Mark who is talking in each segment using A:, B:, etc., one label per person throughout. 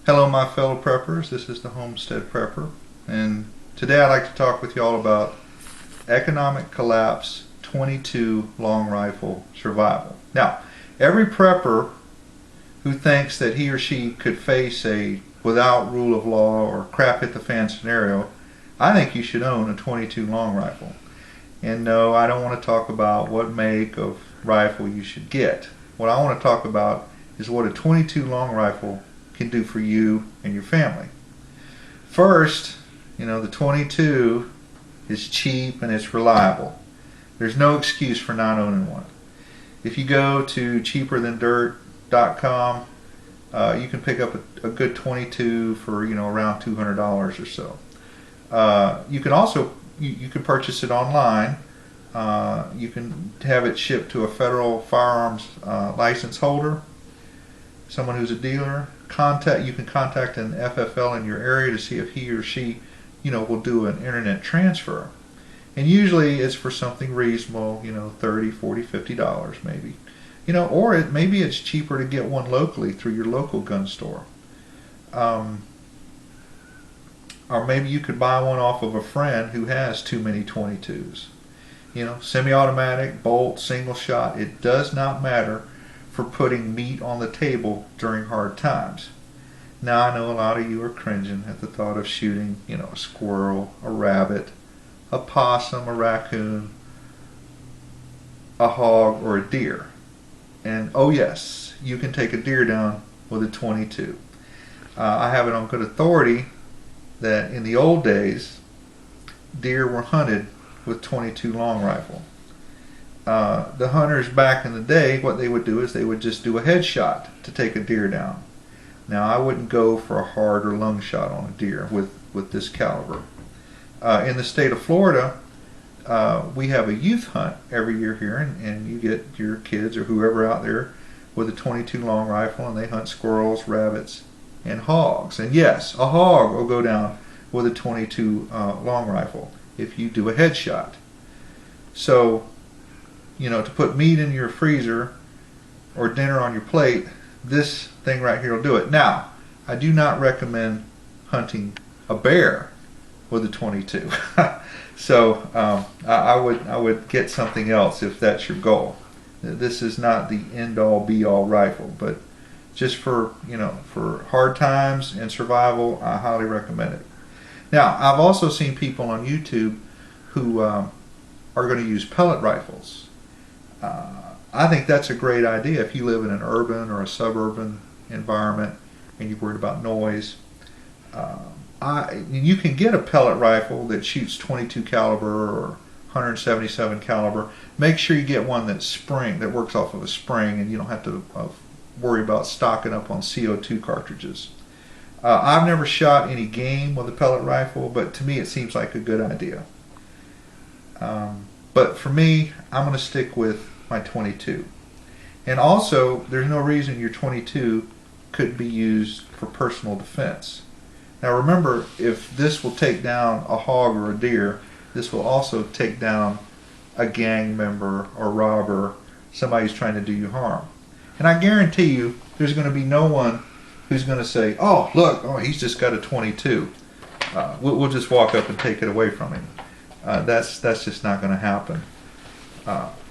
A: Hello my fellow preppers, this is the Homestead Prepper, and today I'd like to talk with you all about economic collapse 22 long rifle survival. Now, every prepper who thinks that he or she could face a without rule of law or crap hit the fan scenario, I think you should own a 22 long rifle. And no, I don't want to talk about what make of rifle you should get. What I want to talk about is what a 22 long rifle can do for you and your family. First, the 22 is cheap and it's reliable. There's no excuse for not owning one. If you go to cheaperthandirt.com, you can pick up a good 22 for around $200 or so. You can also you can purchase it online. You can have it shipped to a federal firearms license holder, someone who's a dealer. You can contact an FFL in your area to see if he or she will do an internet transfer, and usually it's for something reasonable, $30, $40, $50 maybe, or maybe it's cheaper to get one locally through your local gun store, or maybe you could buy one off of a friend who has too many 22s. Semi-automatic, bolt, single shot, it does not matter for putting meat on the table during hard times. Now I know a lot of you are cringing at the thought of shooting, a squirrel, a rabbit, a possum, a raccoon, a hog, or a deer. And oh yes, you can take a deer down with a 22. I have it on good authority that in the old days, deer were hunted with 22 long rifle. The hunters back in the day, what they would do is they would just do a headshot to take a deer down. Now I wouldn't go for a hard or lung shot on a deer with this caliber. In the state of Florida, we have a youth hunt every year here, and you get your kids or whoever out there with a 22 long rifle, and they hunt squirrels, rabbits, and hogs. And yes, a hog will go down with a 22 long rifle if you do a headshot. So, to put meat in your freezer or dinner on your plate, this thing right here will do it. Now, I do not recommend hunting a bear with a 22. So I would get something else if that's your goal. This is not the end-all be-all rifle, but just for for hard times and survival, I highly recommend it. Now, I've also seen people on YouTube who are going to use pellet rifles. I think that's a great idea if you live in an urban or a suburban environment and you're worried about noise. You can get a pellet rifle that shoots 22 caliber or 177 caliber. Make sure you get one that works off of a spring, and you don't have to worry about stocking up on CO2 cartridges. I've never shot any game with a pellet rifle, but to me it seems like a good idea. But for me, I'm going to stick with my 22. And also, there's no reason your 22 couldn't be used for personal defense. Now remember, if this will take down a hog or a deer, this will also take down a gang member or robber, somebody who's trying to do you harm. And I guarantee you, there's going to be no one who's going to say, oh, look, he's just got a 22. We'll just walk up and take it away from him. That's just not going to happen.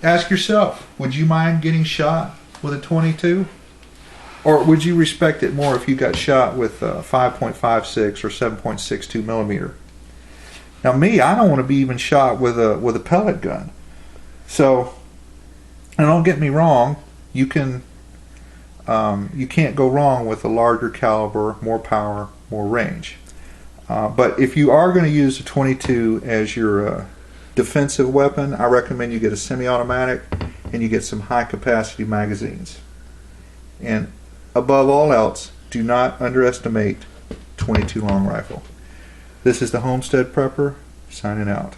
A: Ask yourself, would you mind getting shot with a 22? Or would you respect it more if you got shot with 5.56 or 7.62 millimeter? Now me, I don't want to be even shot with a pellet gun. So, and don't get me wrong, you can't go wrong with a larger caliber, more power, more range. But if you are going to use a 22 as your defensive weapon, I recommend you get a semi-automatic and you get some high-capacity magazines. And above all else, do not underestimate 22 long rifle. This is the Homestead Prepper, signing out.